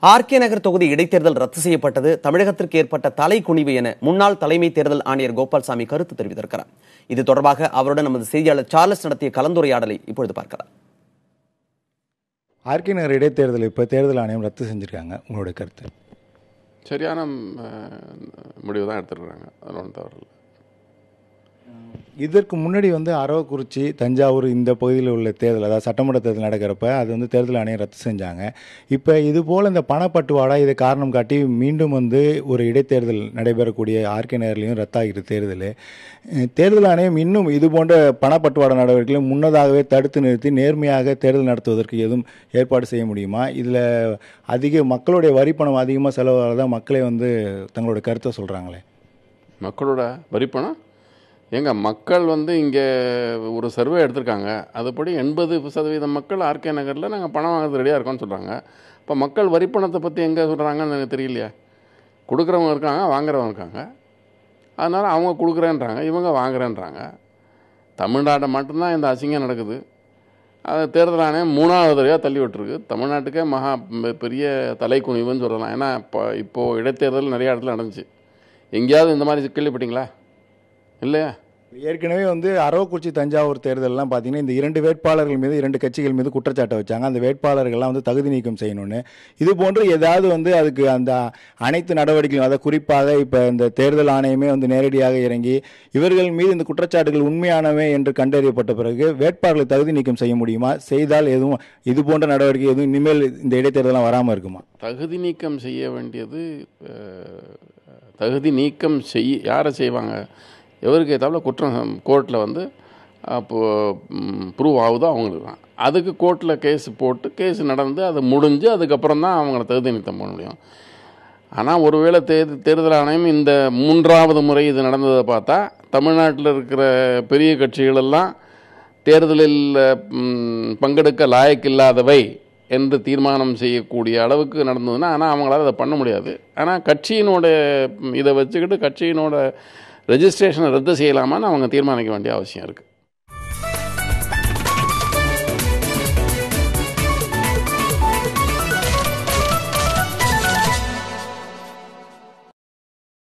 RK நகர் தொகுதி இடைத்தேர்தல் ரத்து செய்யப்பட்டது தமிழகத்திற்கு ஏற்பட்ட தலைக்குனிவு என முன்னாள் தலைமை தேர்தல் ஆணையர் கோபால்சாமி கருத்து தெரிவித்திருக்கிறார். இது தொடர்பாக அவருடன் நமது செய்தியாளர் சார்லஸ் நடத்திய கலந்துரையாடலை இப்பொழுது பார்க்கலாம். ஆர்கே நகர் இடைத்தேர்தல் இப்போ தேர்தல் ஆணையம் ரத்து செஞ்சுருக்காங்க, உங்களுடைய கருத்து? சரியான முடிவு தான் எடுத்துருக்குறாங்க, அதில் ஒன்றும் தவறு இல்லை. இதற்கு முன்னாடி அரவக்குறிச்சி, தஞ்சாவூர் இந்த பகுதியில் உள்ள தேர்தல், அதாவது சட்டமன்ற தேர்தல் நடக்கிறப்ப அது தேர்தல் ஆணையம் ரத்து செஞ்சாங்க. இப்போ இது போல் இந்த பணப்பட்டுவாடா இதை காரணம் காட்டி மீண்டும் ஒரு இடைத்தேர்தல் நடைபெறக்கூடிய ஆர்கே நகர்லையும் ரத்தாகிற தேர்தல் ஆணையம் இன்னும் இது போன்ற பணப்பட்டுவாடா நடவடிக்கைகளை முன்னதாகவே தடுத்து நிறுத்தி நேர்மையாக தேர்தல் நடத்துவதற்கு எதுவும் ஏற்பாடு செய்ய முடியுமா? இதில் மக்களுடைய வரிப்பணம் அதிகமாக செலவாகிறதா மக்களே தங்களோட கருத்தை சொல்கிறாங்களே. மக்களோட வரிப்பணம் மக்கள் இங்கே ஒரு சர்வே எடுத்திருக்காங்க. அதுபடி 80% மக்கள் ஆர்கே நகரில் நாங்கள் பணம் வாங்குறது ரெடியாக இருக்கோம்னு சொல்கிறாங்க. இப்போ மக்கள் வரிப்பணத்தை பற்றி எங்கே சொல்கிறாங்கன்னு எனக்கு தெரியலையா. கொடுக்குறவங்க இருக்காங்க, வாங்குறவங்க இருக்காங்க. அதனால் அவங்க கொடுக்குறேன்றாங்க, இவங்க வாங்குறேன்றாங்க. தமிழ்நாட்டை மட்டும்தான் இந்த அசிங்கம் நடக்குது. அது தேர்தல் ஆணையம் 3வது தடவையாக தள்ளி விட்டுருக்கு. தமிழ்நாட்டுக்கே பெரிய தலைக்குனிவுன்னு சொல்லலாம். ஏன்னா இப்போது இடைத்தேர்தல் நிறையா இடத்துல நடந்துச்சு. எங்கேயாவது இந்த மாதிரி கேள்விப்பட்டீங்களா? இல்லையா? ஏற்கனவே அரவக்குறிச்சி, தஞ்சாவூர் தேர்தலெலாம் பார்த்தீங்கன்னா இந்த 2 வேட்பாளர்கள் மீது 2 கட்சிகள் மீது குற்றச்சாட்டை வச்சாங்க. அந்த வேட்பாளர்கள்லாம் தகுதி நீக்கம் செய்யணும்னு. இது போன்று ஏதாவது அதுக்கு அந்த அனைத்து நடவடிக்கைகளும், அதை குறிப்பாக இப்போ இந்த தேர்தல் ஆணையமே நேரடியாக இறங்கி இவர்கள் மீது இந்த குற்றச்சாட்டுகள் உண்மையானவை என்று கண்டறியப்பட்ட பிறகு வேட்பாளர்களை தகுதி நீக்கம் செய்ய முடியுமா? செய்தால் எதுவும் இது போன்ற நடவடிக்கை எதுவும் இனிமேல் இந்த இடைத்தேர்தலாம் வராமல் இருக்குமா? தகுதி நீக்கம் செய்ய வேண்டியது தகுதி நீக்கம் யாரை செய்வாங்க? எவருக்கு ஏற்றாப்புல குற்றம் கோர்ட்டில் அப்போது ப்ரூவ் ஆகுதோ அவங்களுக்கு தான். அதுக்கு கோர்ட்டில் கேஸ் நடந்து அது முடிஞ்சு அதுக்கப்புறம் தான் அவங்கள தகுதி நீக்கம் பண்ண முடியும். ஆனால் ஒருவேளை தேர்தல் ஆணையம் இந்த 3வது முறை இது நடந்ததை பார்த்தா தமிழ்நாட்டில் இருக்கிற பெரிய கட்சிகளெல்லாம் தேர்தலில் பங்கெடுக்க லாயக்கில்லாதவை என்று தீர்மானம் செய்யக்கூடிய அளவுக்கு நடந்ததுன்னா, ஆனால் அவங்களால அதை பண்ண முடியாது. ஆனால் கட்சியினோட இதை வச்சுக்கிட்டு கட்சியினோட ரெஜிஸ்ட்ரேஷனை ரத்து செய்யலாமான்னு அவங்க தீர்மானிக்க வேண்டிய அவசியம் இருக்குது.